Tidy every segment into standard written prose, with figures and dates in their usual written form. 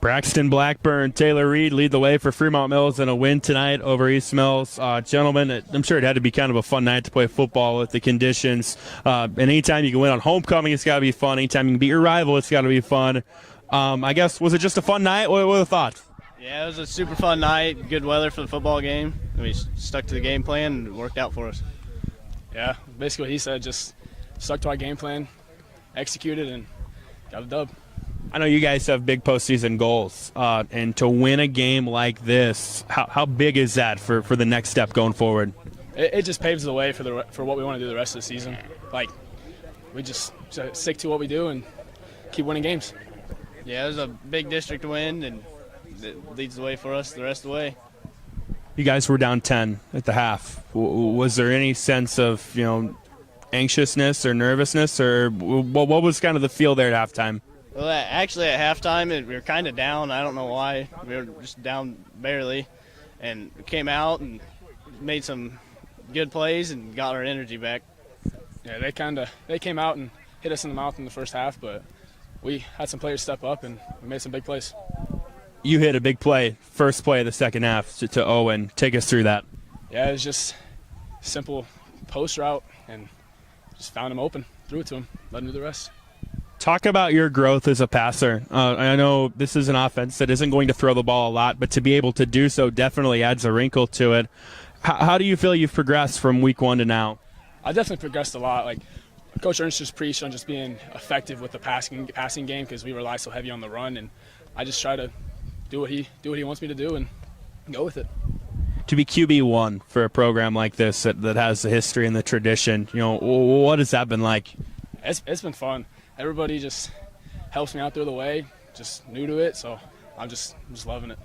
Braxton Blackburn, Taylor Reed lead the way for Fremont-Mills in a win tonight over East Mills. Gentlemen, I'm sure it had to be kind of a fun night to play football with the conditions. And anytime you can win on homecoming, it's got to be fun. Anytime you can beat your rival, it's got to be fun. I guess, was it just a fun night? What are the thoughts? Yeah, it was a super fun night. Good weather for the football game. We stuck to the game plan and it worked out for us. Yeah, basically what he said, just stuck to our game plan, executed, and got a dub. I know you guys have big postseason goals, and to win a game like this, how big is that for the next step going forward? It just paves the way for what we want to do the rest of the season. Like, we just stick to what we do and keep winning games. Yeah, it was a big district win, and it leads the way for us the rest of the way. You guys were down 10 at the half. Was there any sense of, anxiousness or nervousness, or what was kind of the feel there at halftime? Well, actually, at halftime, we were kind of down. I don't know why. We were just down barely, and we came out and made some good plays and got our energy back. Yeah, they came out and hit us in the mouth in the first half, but we had some players step up and we made some big plays. You hit a big play, first play of the second half to Owen. Take us through that. Yeah, it was just simple post route and just found him open, threw it to him, let him do the rest. Talk about your growth as a passer. I know this is an offense that isn't going to throw the ball a lot, but to be able to do so definitely adds a wrinkle to it. How do you feel you've progressed from week one to now? I definitely progressed a lot. Like Coach Ernst just preached on just being effective with the passing game because we rely so heavy on the run, and I just try to do what he wants me to do and go with it. To be QB1 for a program like this that has the history and the tradition, what has that been like? It's been fun. Everybody just helps me out through the way, just new to it, so I'm just loving it.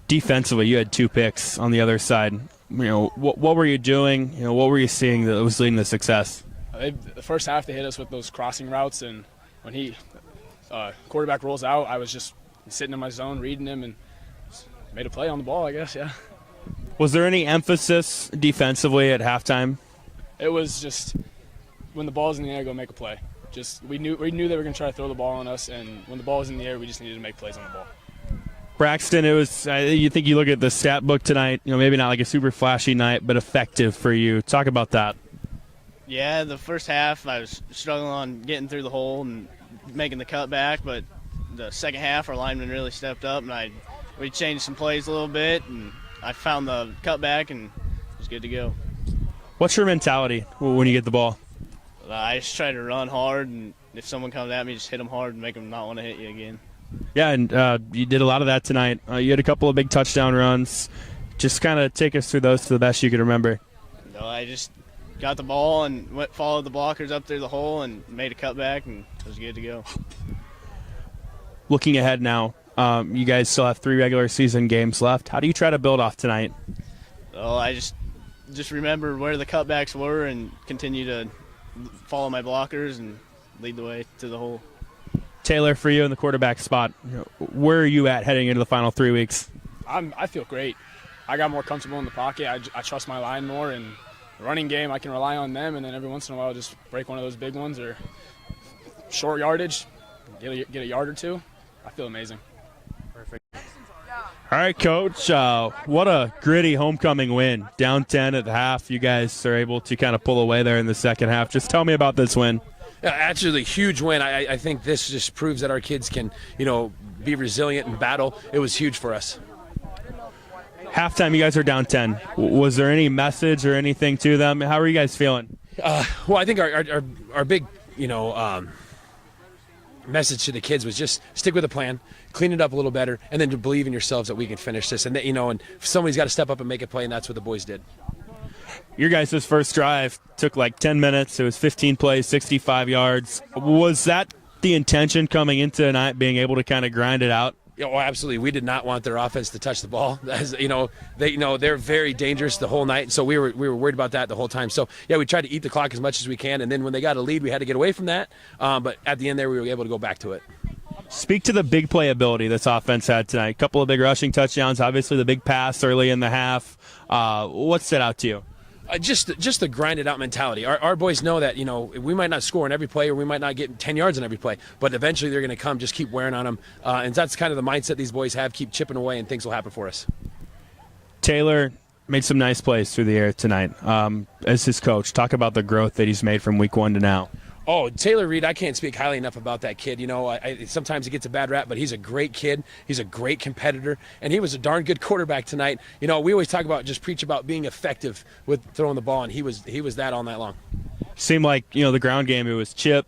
Defensively, you had 2 picks on the other side. What were you doing? What were you seeing that was leading to success? The first half, they hit us with those crossing routes, and when quarterback rolls out, I was just sitting in my zone, reading him, and made a play on the ball, I guess, yeah. Was there any emphasis defensively at halftime? It was just when the ball's in the air, go make a play. Just we knew they were going to try to throw the ball on us, and when the ball was in the air, we just needed to make plays on the ball. Braxton, it was. You think you look at the stat book tonight. Maybe not like a super flashy night, but effective for you. Talk about that. Yeah, the first half I was struggling on getting through the hole and making the cutback, but the second half our linemen really stepped up, and we changed some plays a little bit, and I found the cutback, and it was good to go. What's your mentality when you get the ball? I just try to run hard, and if someone comes at me, just hit them hard and make them not want to hit you again. Yeah, and you did a lot of that tonight. You had a couple of big touchdown runs. Just kind of take us through those to the best you can remember. I just got the ball and followed the blockers up through the hole and made a cutback, and it was good to go. Looking ahead now, you guys still have 3 regular season games left. How do you try to build off tonight? Well, I just remember where the cutbacks were and continue to follow my blockers and lead the way to the hole. Taylor, for you in the quarterback spot, where are you at heading into the final 3 weeks? I feel great. I got more comfortable in the pocket. I trust my line more, and the running game, I can rely on them, and then every once in a while just break one of those big ones or short yardage, get a yard or two. I feel amazing. Perfect. All right, Coach, what a gritty homecoming win. Down 10 at the half. You guys are able to kind of pull away there in the second half. Just tell me about this win. Yeah, actually, huge win. I think this just proves that our kids can, be resilient and battle. It was huge for us. Halftime, you guys are down 10. Was there any message or anything to them? How are you guys feeling? Well, I think our big, message to the kids was just stick with the plan, clean it up a little better, and then to believe in yourselves that we can finish this. And that, and somebody's got to step up and make a play, and that's what the boys did. Your guys' first drive took like 10 minutes. It was 15 plays, 65 yards. Was that the intention coming into tonight, being able to kind of grind it out? Yeah, well, absolutely. We did not want their offense to touch the ball. As they're very dangerous the whole night. So we were worried about that the whole time. So yeah, we tried to eat the clock as much as we can, and then when they got a lead, we had to get away from that. But at the end there, we were able to go back to it. Speak to the big play ability this offense had tonight. A couple of big rushing touchdowns, obviously the big pass early in the half. What stood out to you? Just the grinded out mentality. Our boys know that, you know, we might not score on every play or we might not get 10 yards on every play, but eventually they're going to come. Just keep wearing on them, and that's kind of the mindset these boys have. Keep chipping away, and things will happen for us. Taylor made some nice plays through the air tonight. As his coach, talk about the growth that he's made from week 1 to now. Oh, Taylor Reed, I can't speak highly enough about that kid. You know, sometimes he gets a bad rap, but he's a great kid. He's a great competitor, and he was a darn good quarterback tonight. You know, we always talk about, just preach about being effective with throwing the ball, and he was that all night long. Seemed like, you know, the ground game, it was chip,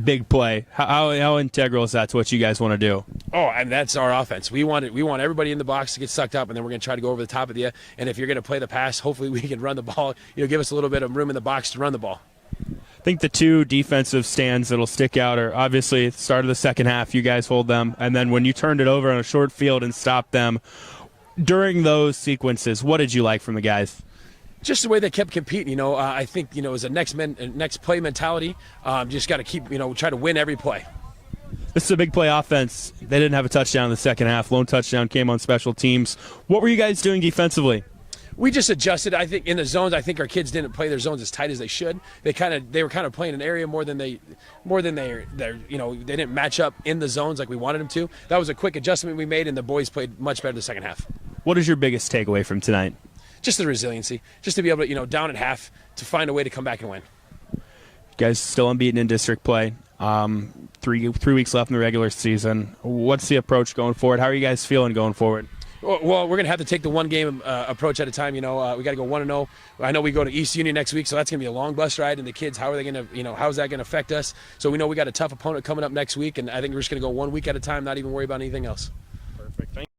big play. How integral is that to what you guys want to do? Oh, and that's our offense. We want everybody in the box to get sucked up, and then we're going to try to go over the top of you. And if you're going to play the pass, hopefully we can run the ball. You know, give us a little bit of room in the box to run the ball. I think the two defensive stands that'll stick out are obviously at the start of the second half, you guys hold them, and then when you turned it over on a short field and stopped them. During those sequences, what did you like from the guys? Just the way they kept competing. You know, I think, you know, it was a next play mentality. Just got to keep, you know, try to win every play. This is a big play offense. They didn't have a touchdown in the second half. Lone touchdown came on special teams. What were you guys doing defensively? We just adjusted. I think in the zones, I think our kids didn't play their zones as tight as they should. They were kind of playing an area more than they you know, they didn't match up in the zones like we wanted them to. That was a quick adjustment we made, and the boys played much better the second half. What is your biggest takeaway from tonight? Just the resiliency, just to be able to, you know, down at half, to find a way to come back and win. You guys still unbeaten in district play. 3 weeks left in the regular season. What's the approach going forward? How are you guys feeling going forward? Well, we're going to have to take the one-game approach at a time. You know, we got to go 1-0. I know we go to East Union next week, so that's going to be a long bus ride. And the kids, how are they going to, you know, how is that going to affect us? So we know we got a tough opponent coming up next week, and I think we're just going to go 1 week at a time, not even worry about anything else. Perfect.